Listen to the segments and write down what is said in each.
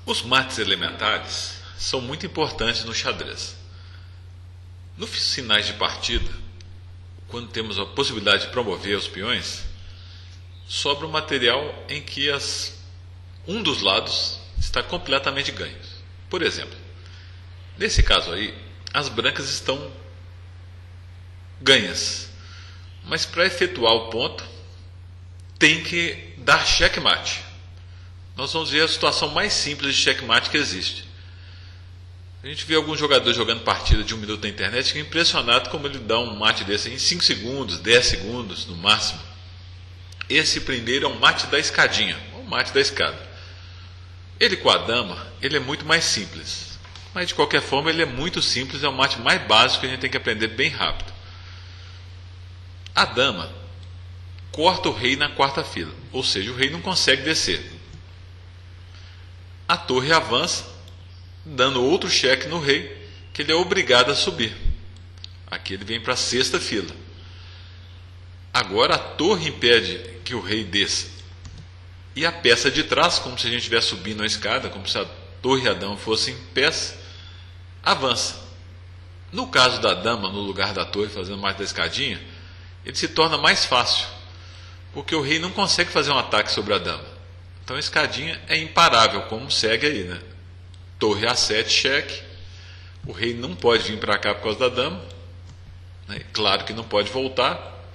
Os mates elementares são muito importantes no xadrez. Nos finais de partida, quando temos a possibilidade de promover os peões, sobra um material em que um dos lados está completamente ganho. Por exemplo, nesse caso aí, as brancas estão ganhas, mas para efetuar o ponto tem que dar checkmate. Nós vamos ver a situação mais simples de checkmate que existe. A gente vê alguns jogadores jogando partida de 1 minuto na internet que é impressionado como ele dá um mate desse em 5 segundos, 10 segundos no máximo. Esse primeiro é um mate da escadinha, um mate da escada. Ele com a dama, ele é muito mais simples. Mas de qualquer forma ele é muito simples, é o mate mais básico que a gente tem que aprender bem rápido. A dama corta o rei na quarta fila, ou seja, o rei não consegue descer. A torre avança, dando outro cheque no rei, que ele é obrigado a subir. Aqui ele vem para a sexta fila. Agora a torre impede que o rei desça. E a peça de trás, como se a gente estivesse subindo a escada, como se a torre e a dama fossem pés, avança. No caso da dama, no lugar da torre, fazendo mais da escadinha, ele se torna mais fácil, porque o rei não consegue fazer um ataque sobre a dama. Então a escadinha é imparável, como segue aí, né? Torre A7, cheque. O rei não pode vir para cá por causa da dama, né? Claro que não pode voltar.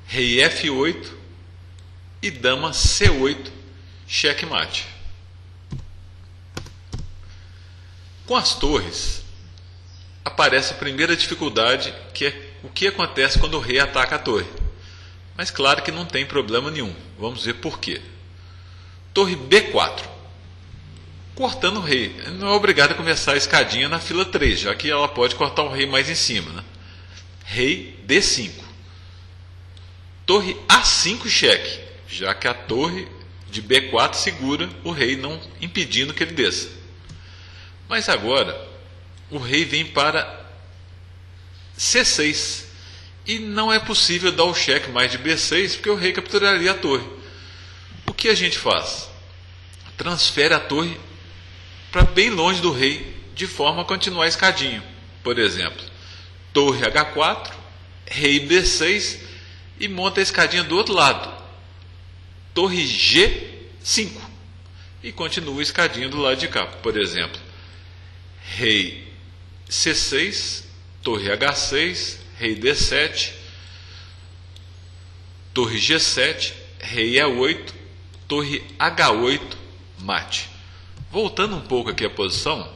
Rei F8 e dama C8, checkmate. Com as torres, aparece a primeira dificuldade, que é o que acontece quando o rei ataca a torre. Mas claro que não tem problema nenhum. Vamos ver por quê. Torre B4, cortando o rei. Ele não é obrigado a começar a escadinha na fila 3, já que ela pode cortar o rei mais em cima, né? Rei D5. Torre A5, cheque, já que a torre de B4 segura o rei, não impedindo que ele desça. Mas agora o rei vem para C6 e não é possível dar o cheque mais de B6 porque o rei capturaria a torre. O que a gente faz? Transfere a torre para bem longe do rei, de forma a continuar a escadinha. Por exemplo, torre H4, rei B6 e monta a escadinha do outro lado. Torre G5 e continua a escadinha do lado de cá. Por exemplo, rei C6, torre H6, rei D7, torre G7, rei E8, torre H8, mate. Voltando um pouco aqui a posição,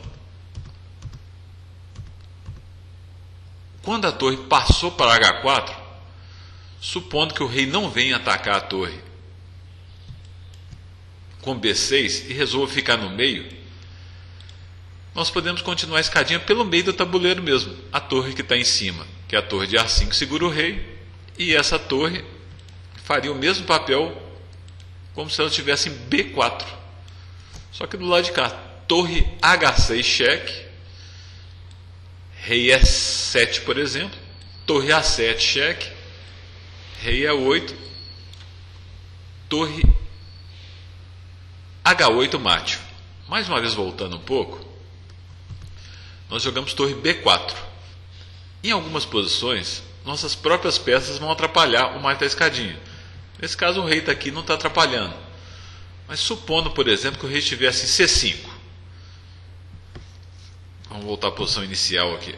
quando a torre passou para H4, supondo que o rei não venha atacar a torre com B6 e resolva ficar no meio, nós podemos continuar a escadinha pelo meio do tabuleiro mesmo. A torre que está em cima, que é a torre de A5, segura o rei, e essa torre faria o mesmo papel como se ela estivesse em B4. Só que do lado de cá, torre H6, cheque, rei E7, por exemplo, torre A7, cheque, rei E8, torre H8, mate. Mais uma vez voltando um pouco, nós jogamos torre B4. Em algumas posições, nossas próprias peças vão atrapalhar o mate da escadinha. Nesse caso o rei está aqui e não está atrapalhando. Mas supondo, por exemplo, que o rei estivesse em C5. Vamos voltar à posição inicial aqui.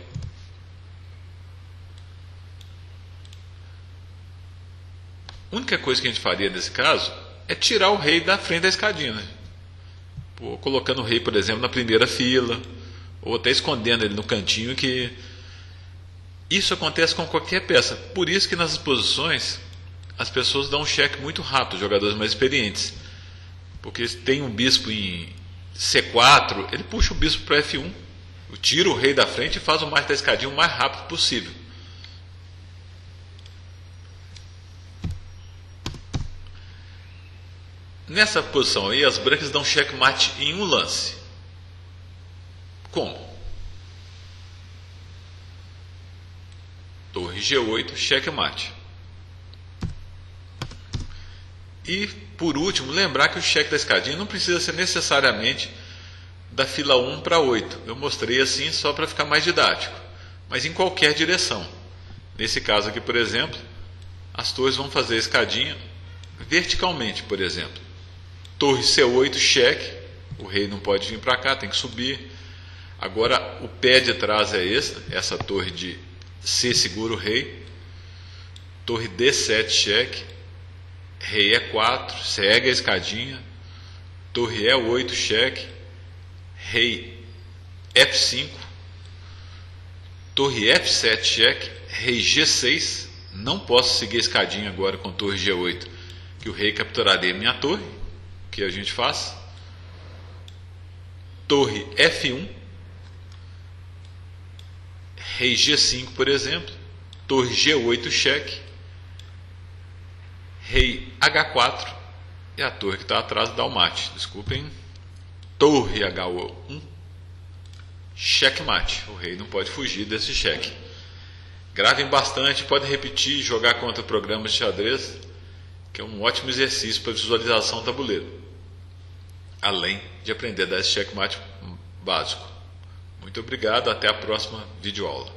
A única coisa que a gente faria nesse caso é tirar o rei da frente da escadinha, né? Colocando o rei, por exemplo, na primeira fila, ou até escondendo ele no cantinho, que isso acontece com qualquer peça. Por isso que nessas posições as pessoas dão um cheque muito rápido, os jogadores mais experientes. Porque se tem um bispo em C4, ele puxa o bispo para F1, tira o rei da frente e faz o mate da escadinha o mais rápido possível. Nessa posição aí, as brancas dão checkmate em um lance. Como? Torre G8, checkmate. E, por último, lembrar que o cheque da escadinha não precisa ser necessariamente da fila 1 para 8. Eu mostrei assim só para ficar mais didático, mas em qualquer direção. Nesse caso aqui, por exemplo, as torres vão fazer a escadinha verticalmente, por exemplo. Torre C8, cheque. O rei não pode vir para cá, tem que subir. Agora o pé de trás é essa torre de C segura o rei. Torre D7, cheque. Rei E4, segue a escadinha. Torre E8, cheque. Rei F5. Torre F7, cheque. Rei G6. Não posso seguir a escadinha agora com torre G8, que o rei capturaria minha torre. O que a gente faz? Torre F1. Rei G5, por exemplo. Torre G8, cheque. Rei H4. E a torre que está atrás dá o mate. Desculpem. Torre H1. Checkmate. O rei não pode fugir desse cheque. Gravem bastante, podem repetir, jogar contra programas de xadrez, que é um ótimo exercício para visualização do tabuleiro, além de aprender a dar esse checkmate básico. Muito obrigado, até a próxima videoaula.